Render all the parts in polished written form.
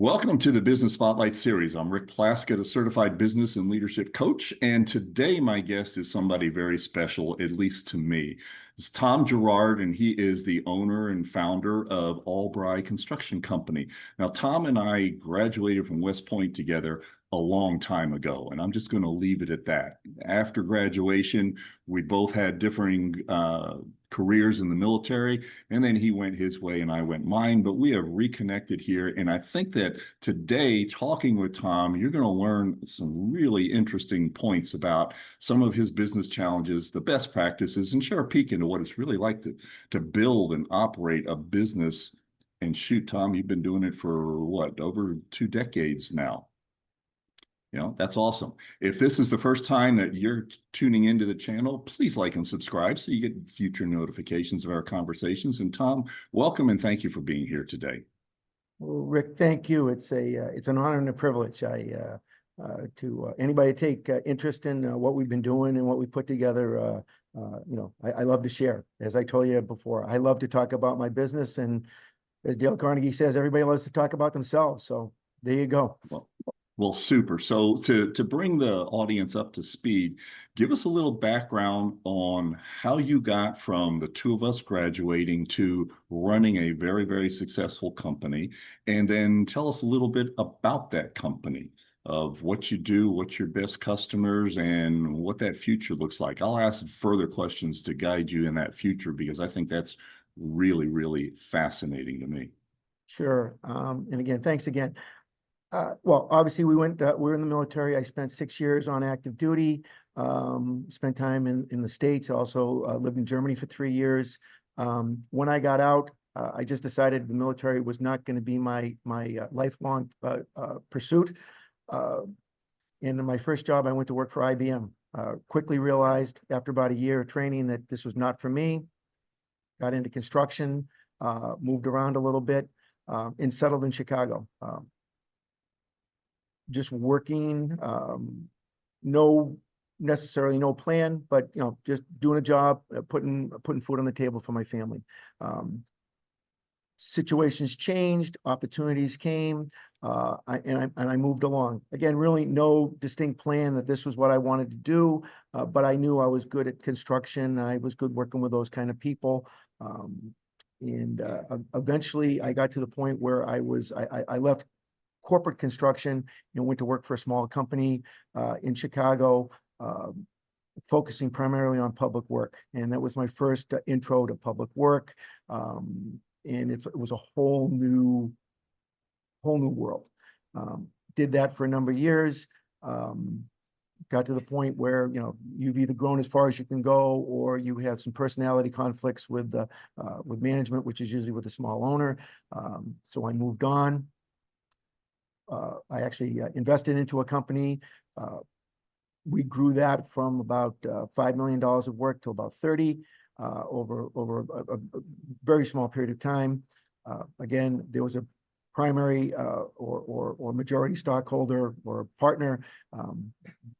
Welcome to the Business Spotlight Series. I'm Rick Plaskett, a certified business and leadership coach. And today my guest is somebody very special, at least to me. It's Tom Girouard, and he is the owner and founder of All-Bry Construction Company. Now, Tom and I graduated from West Point together a long time ago, and I'm just going to leave it at that. After graduation, we both had differing careers in the military, and then he went his way and I went mine, but we have reconnected here. And I think that today, talking with Tom, you're going to learn some really interesting points about some of his business challenges, the best practices, and share a peek into what it's really like to build and operate a business. And shoot, Tom, you've been doing it for what, over 2 decades now? That's awesome. If this is the first time that you're tuning into the channel, please like and subscribe so you get future notifications of our conversations. And Tom, welcome and thank you for being here today. Well, Rick, thank you. It's an honor and a privilege. To anybody take interest in what we've been doing and what we put together. I love to share. As I told you before, I love to talk about my business, and as Dale Carnegie says, everybody loves to talk about themselves. So there you go. Well, super. So to bring the audience up to speed, give us a little background on how you got from the two of us graduating to running a very, very successful company, and then tell us a little bit about that company, of what you do, what's your best customers, and what that future looks like. I'll ask further questions to guide you in that future because I think that's really, really fascinating to me. Sure. And again, thanks again. Well, obviously we were in the military. I spent 6 years on active duty, spent time in the States, also lived in Germany for 3 years. When I got out, I just decided the military was not going to be my lifelong pursuit. In my first job, I went to work for IBM. Quickly realized after about a year of training that this was not for me. Got into construction, moved around a little bit, and settled in Chicago. Just working, necessarily no plan, but just doing a job, putting food on the table for my family. Situations changed, opportunities came, and I moved along. Again, really no distinct plan that this was what I wanted to do, but I knew I was good at construction. I was good working with those kind of people. Eventually I got to the point where I left corporate construction and went to work for a small company in Chicago, focusing primarily on public work. And that was my first intro to public work. And it was a whole new world. Did that for a number of years. Got to the point where you've either grown as far as you can go, or you have some personality conflicts with management, which is usually with a small owner. So I moved on. I actually invested into a company. We grew that from about $5 million of work to about 30 over a very small period of time. Again, there was a primary or majority stockholder or partner.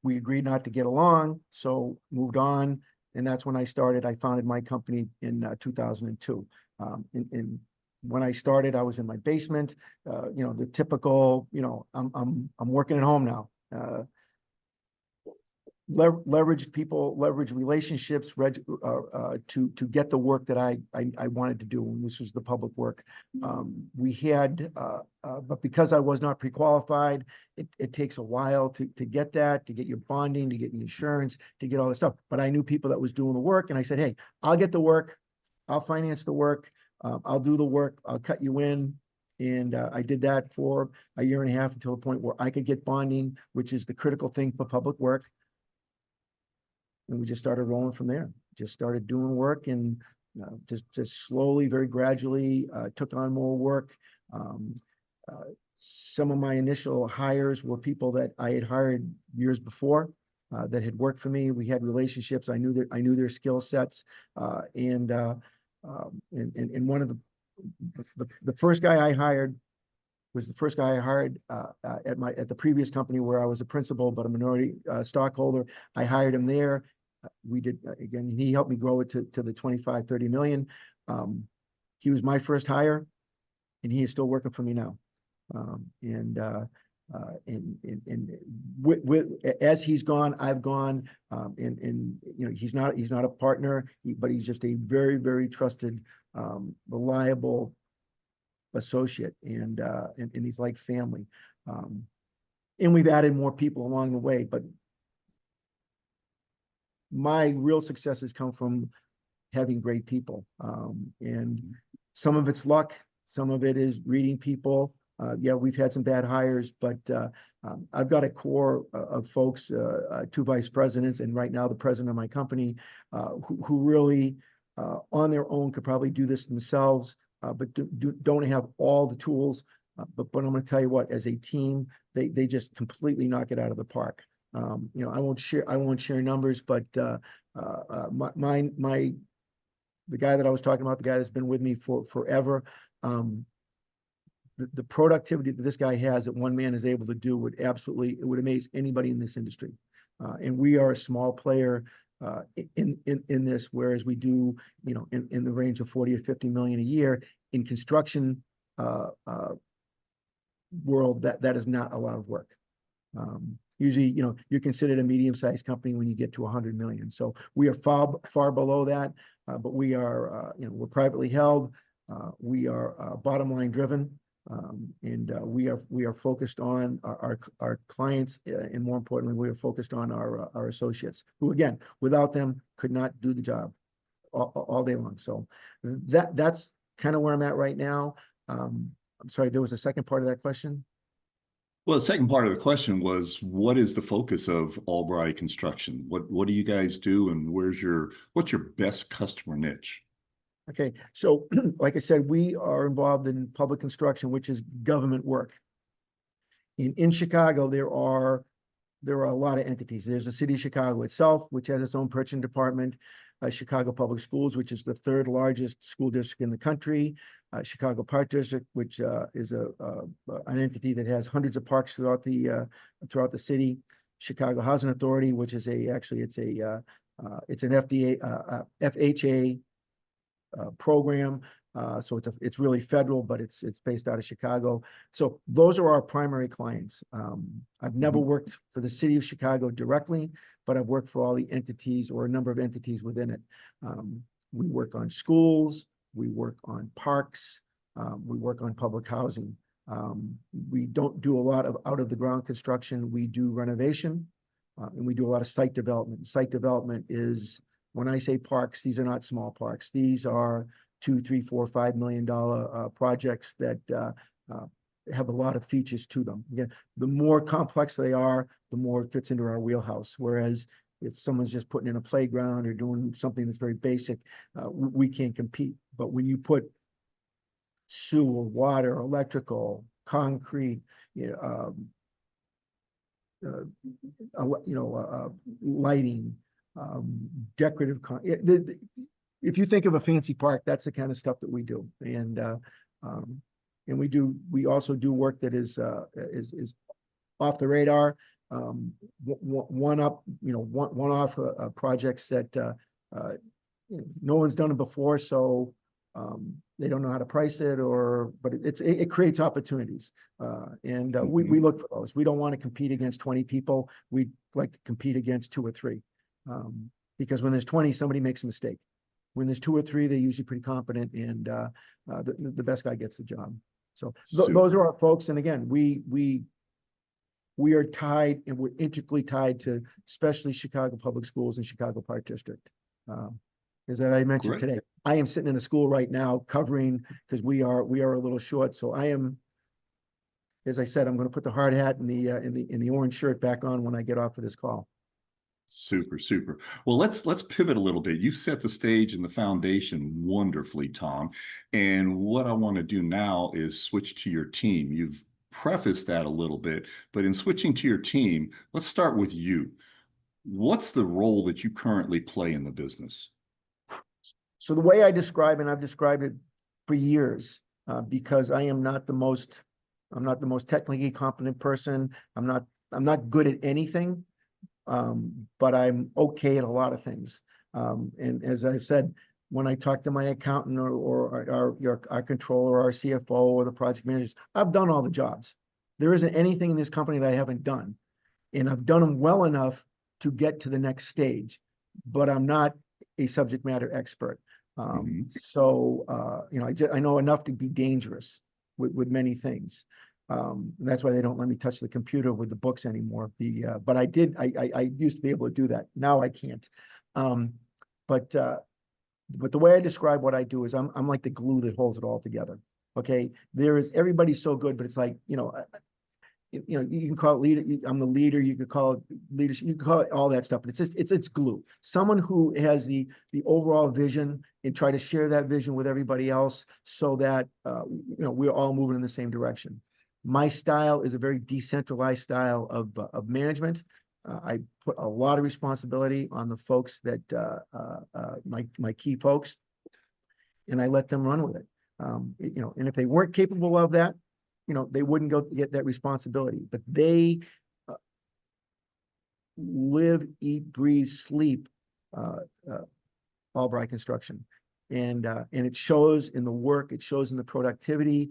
We agreed not to get along, so moved on. And that's when I founded my company in 2002. When I started, I was in my basement, the typical, I'm working at home now. Leverage people, leverage relationships, to get the work that I wanted to do, and this was the public work. We had, but because I was not pre-qualified, it takes a while to get that, to get your bonding, to get the insurance, to get all this stuff. But I knew people that was doing the work, and I said, hey, I'll get the work, I'll finance the work. I'll do the work, I'll cut you in. And I did that for a year and a half until the point where I could get bonding, which is the critical thing for public work. And we just started rolling from there. Just started doing work, and just slowly, very gradually took on more work. Some of my initial hires were people that I had hired years before that had worked for me. We had relationships. I knew their skill sets, and one of the first guy I hired was the first guy I hired at the previous company where I was a principal but a minority stockholder. I hired him there. We did, again, he helped me grow it to the 25-30 million. He was my first hire, and he is still working for me now. As he's gone, I've gone, he's not a partner, but he's just a very, very trusted, reliable associate, and he's like family. And we've added more people along the way, but my real success has come from having great people. And some of it's luck, some of it is reading people. Yeah, we've had some bad hires, but I've got a core of folks, 2 vice presidents, and right now the president of my company, who really on their own could probably do this themselves, but don't have all the tools. But I'm going to tell you what, as a team, they just completely knock it out of the park. I won't share numbers, but the guy that I was talking about, the guy that's been with me for forever, the productivity that this guy has that one man is able to do would amaze anybody in this industry. And we are a small player in this, whereas we do, in the range of 40 or 50 million a year in construction world. That is not a lot of work. Usually, you're considered a medium-sized company when you get to 100 million. So we are far below that, but we are, we're privately held. We are bottom line driven, and we are focused on our clients, and more importantly, we are focused on our associates, who again, without them, could not do the job all day long. So that's kind of where I'm at right now. I'm sorry, there was a second part of that question. Well, the second part of the question was, what is the focus of All-Bry Construction? What do you guys do, and what's your best customer niche? Okay, so like I said, we are involved in public construction, which is government work. In Chicago, there are a lot of entities. There's the city of Chicago itself, which has its own purchasing department. Chicago Public Schools, which is the 3rd largest school district in the country. Chicago Park District, which is an entity that has hundreds of parks throughout the city. Chicago Housing Authority, which is it's an FHA program. So it's really federal, but it's based out of Chicago. So those are our primary clients. I've never worked for the city of Chicago directly, but I've worked for all the entities, or a number of entities within it. We work on schools, we work on parks, we work on public housing. We don't do a lot of out of the ground construction. We do renovation, and we do a lot of site development. Site development is, when I say parks, these are not small parks. These are $2, $3, $4, $5 million projects that have a lot of features to them. Again, the more complex they are, the more it fits into our wheelhouse. Whereas if someone's just putting in a playground or doing something that's very basic, we can't compete. But when you put sewer, water, electrical, concrete, lighting, decorative, if you think of a fancy park, that's the kind of stuff that we do. And we also do work that is off the radar, one-off projects that no one's done it before, so they don't know how to price it, but it creates opportunities, and we look for those. We don't want to compete against 20 people. We like to compete against 2 or 3, because when there's 20, somebody makes a mistake. When there's 2 or 3, they're usually pretty competent, and the best guy gets the job. So those are our folks. And again, we are tied, and we're intricately tied to especially Chicago Public Schools and Chicago Park District. As I mentioned today, I am sitting in a school right now covering, because we are a little short. So I am, as I said, I'm going to put the hard hat and the orange shirt back on when I get off of this call. Super, super. Well, let's pivot a little bit. You've set the stage and the foundation wonderfully, Tom. And what I want to do now is switch to your team. You've prefaced that a little bit, but in switching to your team, let's start with you. What's the role that you currently play in the business? So the way I describe, and I've described it for years, because I'm not the most technically competent person. I'm not good at anything. But I'm okay at a lot of things. And as I've said, when I talk to my accountant or our controller, or our CFO, or the project managers, I've done all the jobs. There isn't anything in this company that I haven't done, and I've done them well enough to get to the next stage, but I'm not a subject matter expert. So, you know, I know enough to be dangerous with many things. And that's why they don't let me touch the computer with the books anymore. But I used to be able to do that. Now I can't. But the way I describe what I do is I'm like the glue that holds it all together. Okay. Everybody's so good, but it's like, you know, you can call it leader. I'm the leader. You could call it leadership. You could call it all that stuff, but it's just, it's glue. Someone who has the overall vision and try to share that vision with everybody else so that, you know, we're all moving in the same direction. My style is a very decentralized style of management. I put a lot of responsibility on the folks that, my key folks, and I let them run with it. You know, and if they weren't capable of that, you know, they wouldn't go get that responsibility, but they live, eat, breathe, sleep All-Bry Construction. And it shows in the work, it shows in the productivity,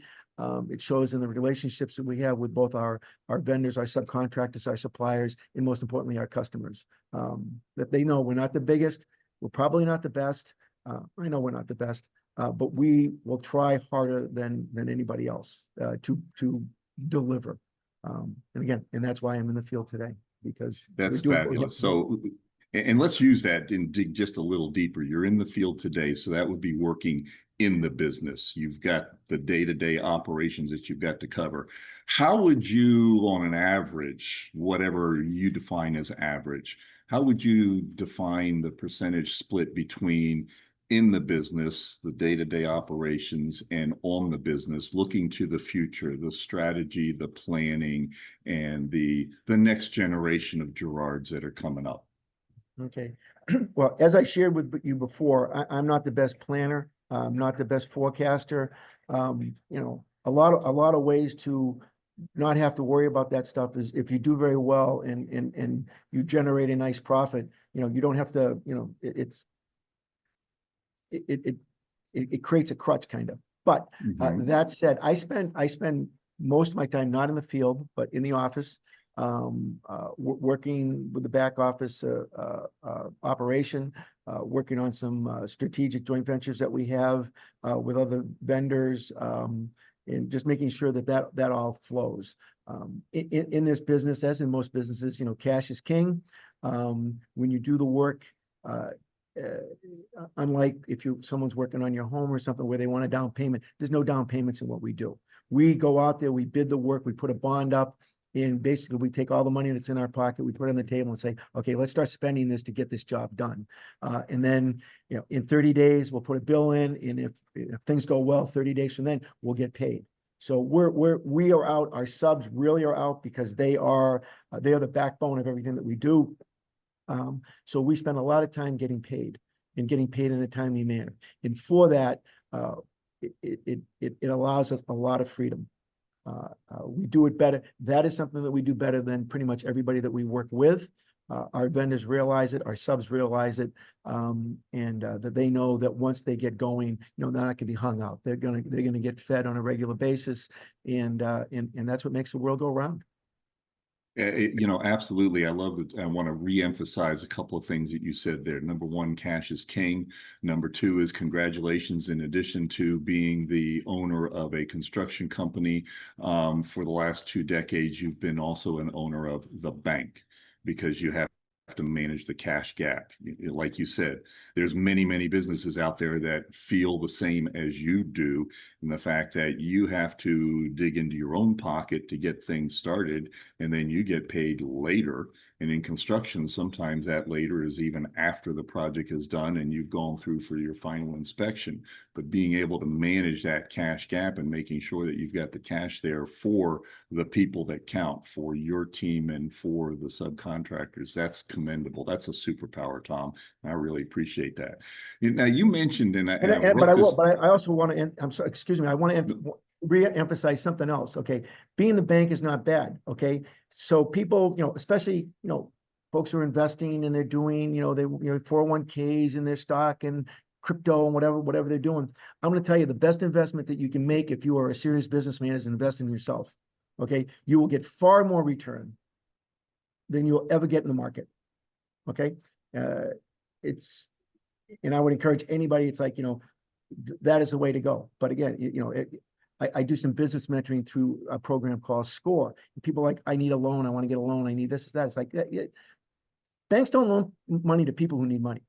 it shows in the relationships that we have with both our vendors, our subcontractors, our suppliers, and most importantly, our customers. That they know we're not the biggest, we're probably not the best. I know we're not the best, but we will try harder than anybody else to deliver. And again, and that's why I'm in the field today, because that's fabulous. So, and let's use that and dig just a little deeper. You're in the field today, so that would be working in the business. You've got the day-to-day operations that you've got to cover. How would you, on an average, whatever you define as average, how would you define the percentage split between in the business, the day-to-day operations, and on the business, looking to the future, the strategy, the planning, and the next generation of Girouards that are coming up? Okay. Well, as I shared with you before, I'm not the best planner. I'm not the best forecaster. You know, a lot of ways to not have to worry about that stuff is if you do very well and you generate a nice profit, you know, you don't have to, you know, it creates a crutch kind of. But that said, I spend most of my time not in the field, but in the office, working with the back office operation, working on some strategic joint ventures that we have with other vendors, and just making sure that all flows. In this business, as in most businesses, you know, cash is king. When you do the work, unlike if someone's working on your home or something where they want a down payment, there's no down payments in what we do. We go out there, we bid the work, we put a bond up, and basically we take all the money that's in our pocket, we put it on the table and say, okay, let's start spending this to get this job done. And then, you know, in 30 days, we'll put a bill in, and if things go well, 30 days from then, we'll get paid. So we are out, our subs really are out because they are the backbone of everything that we do. So we spend a lot of time getting paid and getting paid in a timely manner. And for that, it allows us a lot of freedom. We do it better. That is something that we do better than pretty much everybody that we work with. Our vendors realize it, our subs realize it, and that they know that once they get going, you know, they're not going to be hung out. They're gonna get fed on a regular basis, and that's what makes the world go round. You know, absolutely. I love that. I want to reemphasize a couple of things that you said there. Number one, cash is king. Number two is congratulations. In addition to being the owner of a construction company for the last 2 decades, you've been also an owner of the bank, because you have to manage the cash gap. Like you said, there's many businesses out there that feel the same as you do, and the fact that you have to dig into your own pocket to get things started, and then you get paid later. And in construction, sometimes that later is even after the project is done and you've gone through for your final inspection. But being able to manage that cash gap and making sure that you've got the cash there for the people that count, for your team and for the subcontractors, that's commendable. That's a superpower, Tom. I really appreciate that. Now, you mentioned, But I also want to, I'm sorry, excuse me, I want to re-emphasize something else. Okay, being the bank is not bad. Okay, so people, you know, especially, you know, folks who are investing and they're doing, you know, 401ks in their stock, and crypto and whatever they're doing. I'm going to tell you the best investment that you can make if you are a serious businessman is invest in yourself. Okay. You will get far more return than you'll ever get in the market. Okay. And I would encourage anybody, it's like, that is the way to go. But again, I do some business mentoring through a program called SCORE. People are like, I need a loan. I want to get a loan. I need this, that. It's like, banks don't loan money to people who need money.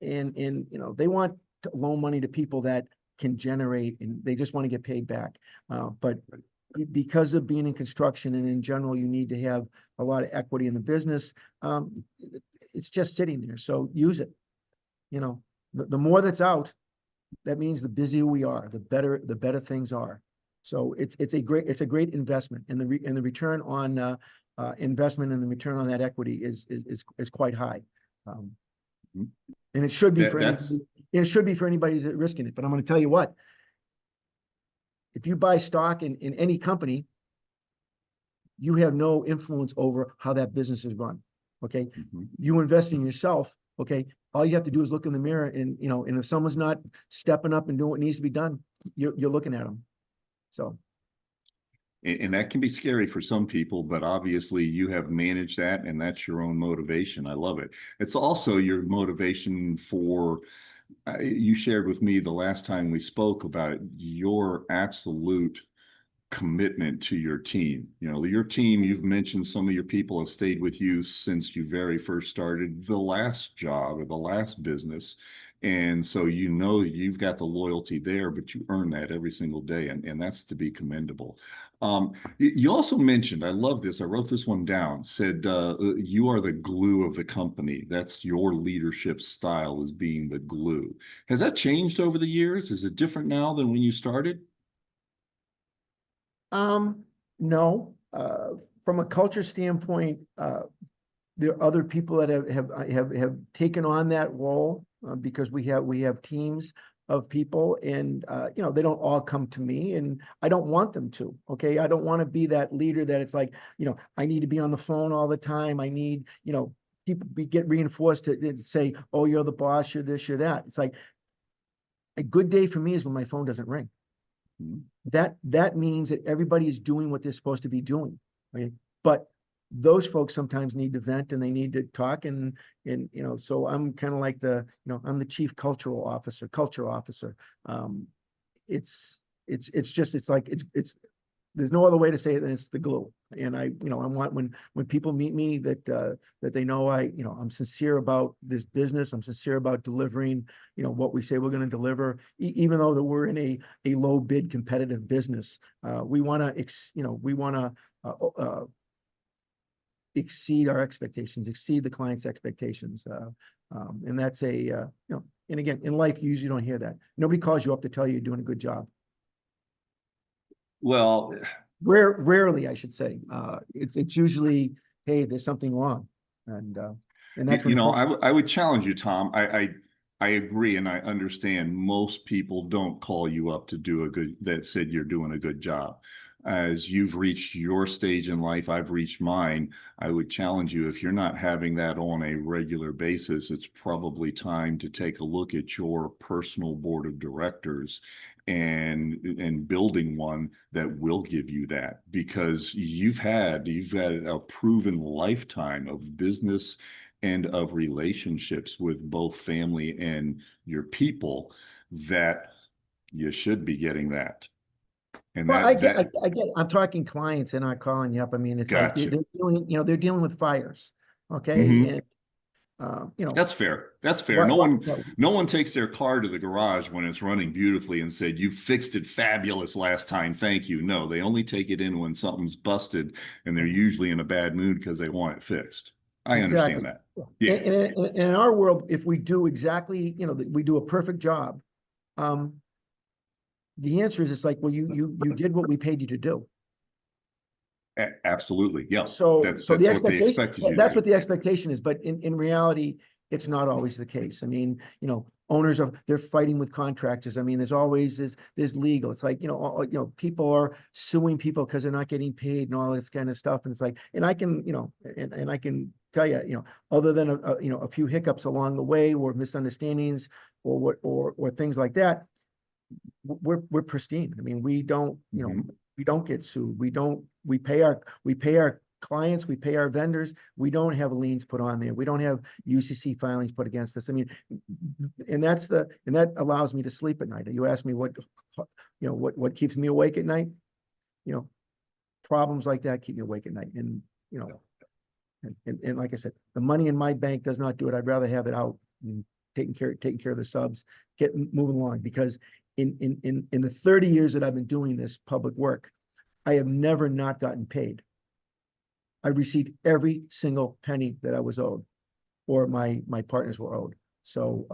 And they want to loan money to people that can generate, and they just want to get paid back. But because of being in construction and in general, you need to have a lot of equity in the business. It's just sitting there. So use it. The more that's out, that means the busier we are, the better things are. So it's a great investment, and the return on investment and the return on that equity is quite high. And it should be for anybody, it should be for anybody that's risking it. But I'm going to tell you what, if you buy stock in any company, you have no influence over how that business is run. Okay. You invest in yourself. Okay. All you have to do is look in the mirror, and if someone's not stepping up and doing what needs to be done, you're looking at them. So. And that can be scary for some people, but obviously you have managed that, and that's your own motivation. I love it. It's also your motivation for, you shared with me the last time we spoke about your absolute commitment to your team. Your team, you've mentioned some of your people have stayed with you since you very first started the last job or the last business. And so you've got the loyalty there, but you earn that every single day, and that's to be commendable. You also mentioned, I love this, I wrote this one down, said you are the glue of the company. That's your leadership style, is being the glue. Has that changed over the years? Is it different now than when you started? No. From a culture standpoint, there are other people that have taken on that role, because we have teams of people, and they don't all come to me, and I don't want them to. Okay, I don't want to be that leader that it's like, I need to be on the phone all the time. I need, people get reinforced to say, oh, you're the boss, you're this, you're that. It's like, a good day for me is when my phone doesn't ring. That means that everybody is doing what they're supposed to be doing. Okay? But those folks sometimes need to vent, and they need to talk, and so I'm kind of like I'm the chief culture officer. There's no other way to say it than it's the glue. And I want, when people meet me, that they know I'm sincere about this business. I'm sincere about delivering, what we say we're going to deliver, even though that we're in a low bid competitive business. We want to, exceed our expectations, exceed the client's expectations. And that's and again, in life, you usually don't hear that. Nobody calls you up to tell you you're doing a good job. Well, rarely, I should say. It's usually, hey, there's something wrong, and that's I would challenge you, Tom. I agree, and I understand most people don't call you up to do that said you're doing a good job. As you've reached your stage in life, I've reached mine. I would challenge you, if you're not having that on a regular basis, it's probably time to take a look at your personal board of directors and building one that will give you that, because you've had a proven lifetime of business and of relationships with both family and your people, that you should be getting that. And I get, I'm talking clients and not calling you up. I mean, it's gotcha. like they're dealing with fires. Okay. And, that's fair. That's fair. No one takes their car to the garage when it's running beautifully and said, you fixed it fabulous last time, thank you. No, they only take it in when something's busted, and they're usually in a bad mood because they want it fixed. I understand that. Yeah. And in our world, if we do exactly, we do a perfect job, the answer is, it's like, well, you did what we paid you to do. Absolutely. Yeah. So that's the what they expectation, expected you to that's do. what the expectation is. But in reality, it's not always the case. I mean, owners of, they're fighting with contractors. I mean, there's legal. It's like, people are suing people because they're not getting paid and all this kind of stuff. And it's like, and I can, and I can tell you, other than a few hiccups along the way or misunderstandings or things like that, we're pristine. I mean, we don't, we don't get sued. We pay our clients, we pay our vendors. We don't have liens put on there. We don't have UCC filings put against us. I mean, and that allows me to sleep at night. You ask me what keeps me awake at night? Problems like that keep me awake at night. And, and like I said, the money in my bank does not do it. I'd rather have it out and taking care of the subs, moving along, because in the 30 years that I've been doing this public work, I have never not gotten paid. I received every single penny that I was owed, or my partners were owed. So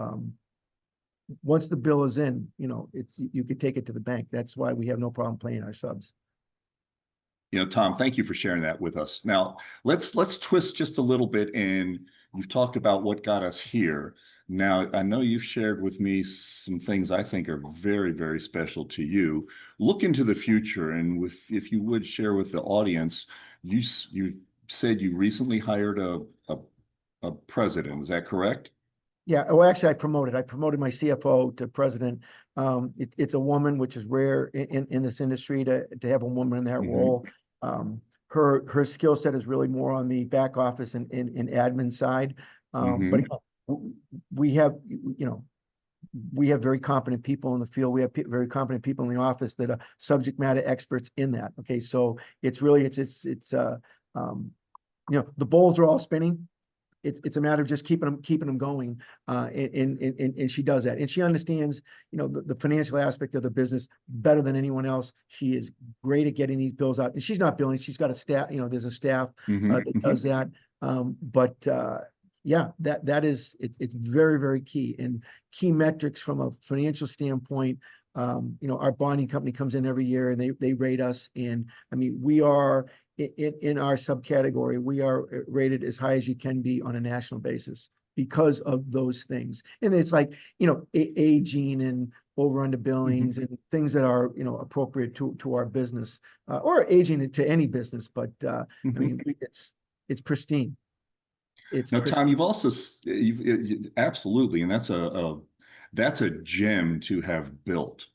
once the bill is in, you could take it to the bank. That's why we have no problem paying our subs. Tom, thank you for sharing that with us. Now, let's twist just a little bit, and you've talked about what got us here. Now, I know you've shared with me some things I think are very, very special to you. Look into the future, and if you would share with the audience, you said you recently hired a president. Is that correct? Yeah. Well, actually, I promoted my CFO to president. It's a woman, which is rare in this industry to have a woman in that role. Her skill set is really more on the back office and admin side. But we have very competent people in the field. We have very competent people in the office that are subject matter experts in that. Okay, so it's really the bowls are all spinning. It's a matter of just keeping them going, and she does that, and she understands the financial aspect of the business better than anyone else. She is great at getting these bills out, and she's not billing. She's got a staff. There's a staff that does that. Yeah, it's very, very key, and key metrics from a financial standpoint. Our bonding company comes in every year and they rate us, and I mean, we are in our subcategory, we are rated as high as you can be on a national basis because of those things. And it's like, aging and over under billings and things that are, appropriate to our business, or aging to any business. But I mean, it's pristine. Now, Tom, you've also absolutely, and that's a gem to have built.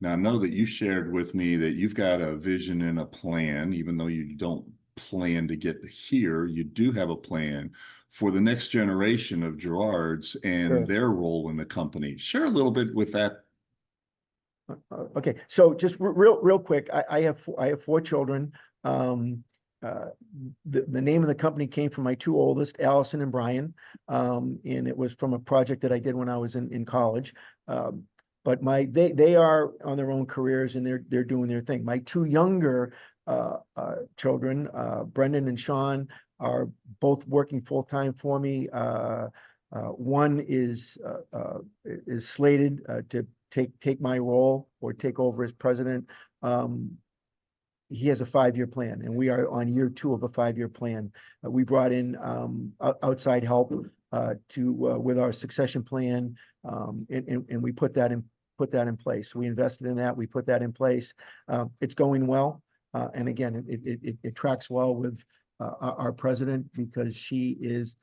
Now, I know that you shared with me that you've got a vision and a plan, even though you don't plan to get here, you do have a plan for the next generation of Girouards and their role in the company. Share a little bit with that. Okay, so just real quick, I have 4 children. The name of the company came from my 2 oldest, Allison and Brian, and it was from a project that I did when I was in college. But they are on their own careers, and they're doing their thing. My 2 younger children, Brendan and Sean, are both working full time for me. One is slated to take my role or take over as president. He has a 5-year plan, and we are on year 2 of a 5-year plan. We brought in outside help with our succession plan, and we put that in place. We invested in that. We put that in place. It's going well, and again, it tracks well with our president, because she has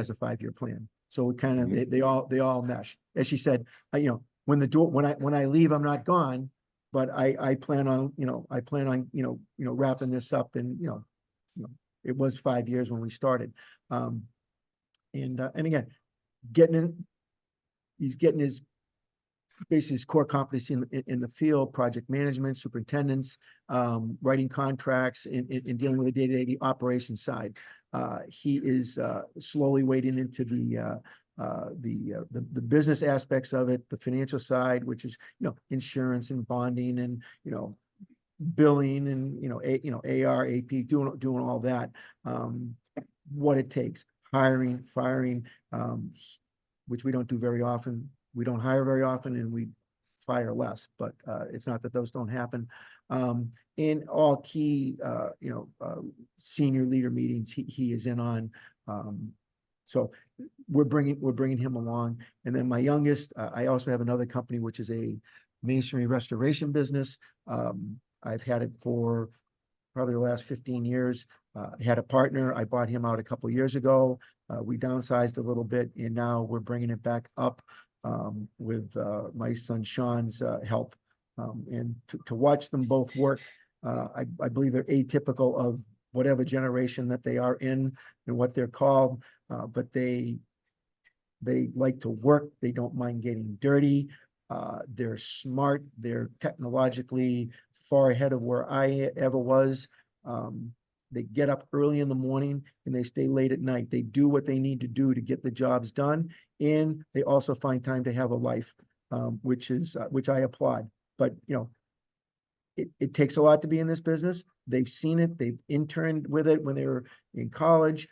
a 5-year plan. So we kind of they all mesh. As she said, when I leave, I'm not gone. But I plan on wrapping this up, and it was 5 years when we started, and again, he's getting his core competency in the field: project management, superintendents, writing contracts, and dealing with the day-to-day, the operations side. He is slowly wading into the business aspects of it, the financial side, which is insurance and bonding and billing and AR, AP, doing all that. What it takes, hiring, firing, which we don't do very often. We don't hire very often, and we fire less. But it's not that those don't happen. In all key senior leader meetings, he is in on. So we're bringing him along. And then my youngest, I also have another company, which is a masonry restoration business. I've had it for probably the last 15 years. I had a partner. I bought him out a couple of years ago. We downsized a little bit, and now we're bringing it back up with my son Sean's help. And to watch them both work, I believe they're atypical of whatever generation that they are in and what they're called, but they like to work. They don't mind getting dirty. They're smart. They're technologically far ahead of where I ever was. They get up early in the morning and they stay late at night. They do what they need to do to get the jobs done, and they also find time to have a life, which I applaud. But it takes a lot to be in this business. They've seen it. They've interned with it when they were in college.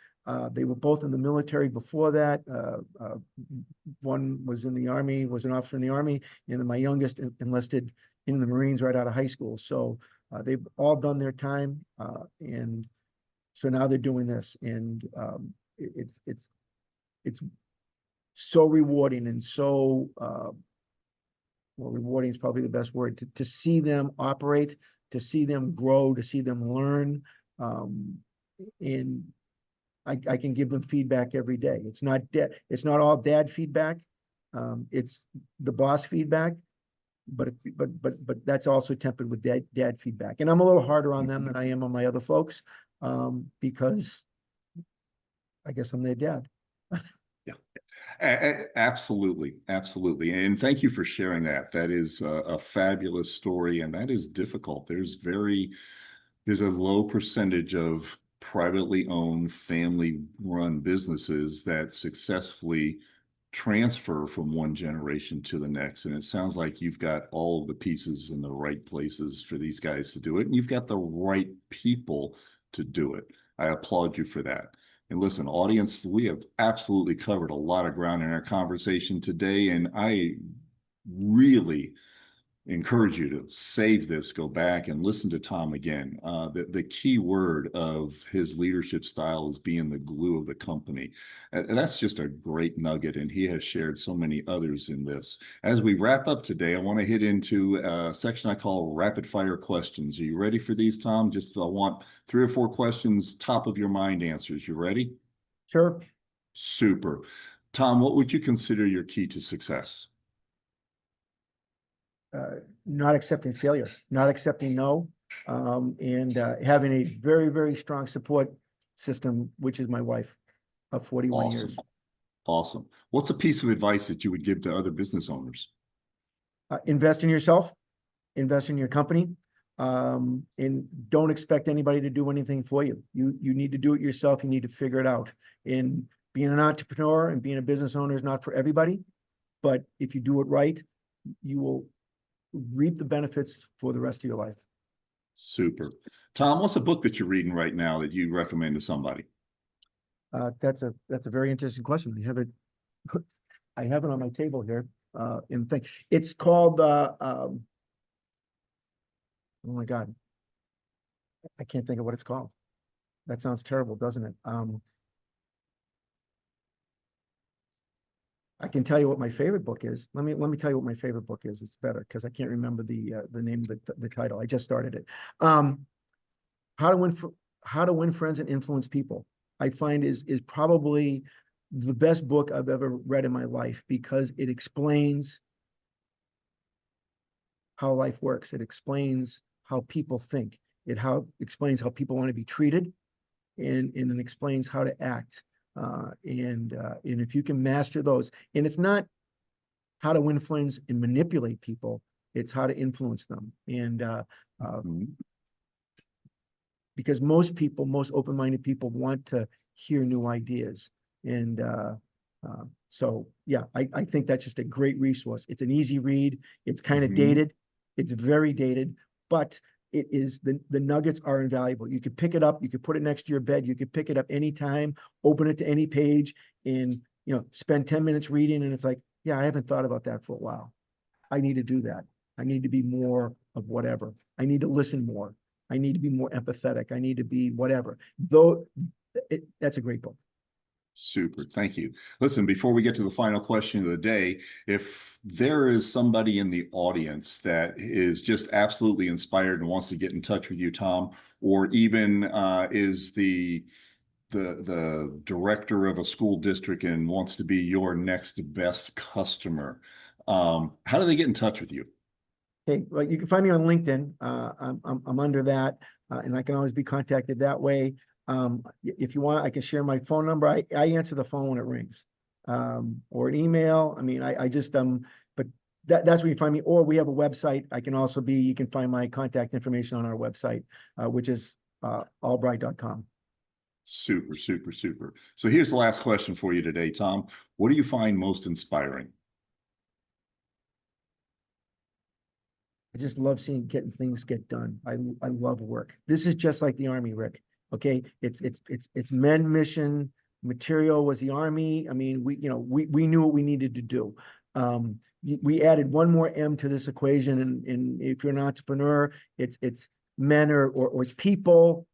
They were both in the military before that. One was in the Army, was an officer in the Army, and then my youngest enlisted in the Marines right out of high school. So they've all done their time, and so now they're doing this, and it's so rewarding and so well, rewarding is probably the best word to see them operate, to see them grow, to see them learn, and I can give them feedback every day. It's not all dad feedback. It's the boss feedback, but that's also tempered with dad feedback. And I'm a little harder on them than I am on my other folks, because I guess I'm their dad. Yeah. Absolutely. Absolutely. And thank you for sharing that. That is a fabulous story, and that is difficult. There's a low percentage of privately owned, family-run businesses that successfully transfer from one generation to the next. And it sounds like you've got all of the pieces in the right places for these guys to do it, and you've got the right people to do it. I applaud you for that. And listen, audience, we have absolutely covered a lot of ground in our conversation today, and I really encourage you to save this, go back and listen to Tom again. The key word of his leadership style is being the glue of the company. And that's just a great nugget, and he has shared so many others in this. As we wrap up today, I want to hit into a section I call rapid fire questions. Are you ready for these, Tom? I want 3 or 4 questions, top of your mind answers. You ready? Sure. Super. Tom, what would you consider your key to success? Not accepting failure, not accepting no, and having a very, very strong support system, which is my wife of 41 Awesome. years. Awesome. What's a piece of advice that you would give to other business owners? Invest in yourself, invest in your company, and don't expect anybody to do anything for you. You need to do it yourself. You need to figure it out. And being an entrepreneur and being a business owner is not for everybody, but if you do it right, you will reap the benefits for the rest of your life. Super. Tom, what's a book that you're reading right now that you recommend to somebody? That's a very interesting question. I have it on my table here. In the thing, it's called oh my God, I can't think of what it's called. That sounds terrible, doesn't it? I can tell you what my favorite book is. Let me tell you what my favorite book is. It's better because I can't remember the name of the title. I just started it. How to win friends and influence people. I find is probably the best book I've ever read in my life because it explains how life works. It explains how people think. It explains how people want to be treated, and it explains how to act. And if you can master those, and it's not how to win friends and manipulate people, it's how to influence them. And because most open-minded people want to hear new ideas. And so, yeah, I think that's just a great resource. It's an easy read. It's kind of dated. It's very dated, but it is the nuggets are invaluable. You could pick it up. You could put it next to your bed. You could pick it up anytime, open it to any page, and spend 10 minutes reading. And it's like, yeah, I haven't thought about that for a while. I need to do that. I need to be more of whatever. I need to listen more. I need to be more empathetic. I need to be whatever. Though that's a great book. Super. Thank you. Listen, before we get to the final question of the day, if there is somebody in the audience that is just absolutely inspired and wants to get in touch with you, Tom, or even is the director of a school district and wants to be your next best customer, how do they get in touch with you? Okay, well, you can find me on LinkedIn. I'm under that, and I can always be contacted that way. If you want, I can share my phone number. I answer the phone when it rings, or an email. I mean, I just but that's where you find me. Or we have a website. I can also be. You can find my contact information on our website, which is allbry.com. Super, super, super. So here's the last question for you today, Tom. What do you find most inspiring? I just love getting things get done. I love work. This is just like the Army, Rick. Okay, it's men, mission, material was the Army. I mean, we knew what we needed to do. We added one more M to this equation, and if you're an entrepreneur, it's men or it's people,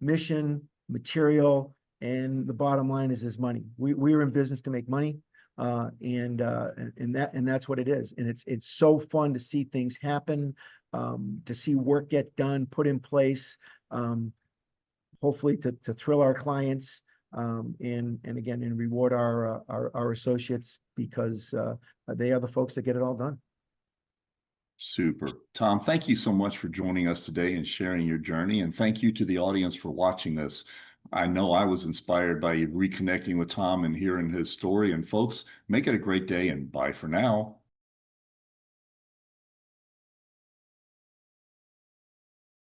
mission, material, and the bottom line is money. We're in business to make money. And that's what it is. And it's so fun to see things happen, to see work get done, put in place, hopefully to thrill our clients, and again, and reward our associates, because they are the folks that get it all done. Super. Tom, thank you so much for joining us today and sharing your journey. And thank you to the audience for watching this. I know I was inspired by reconnecting with Tom and hearing his story. And folks, make it a great day and bye for now.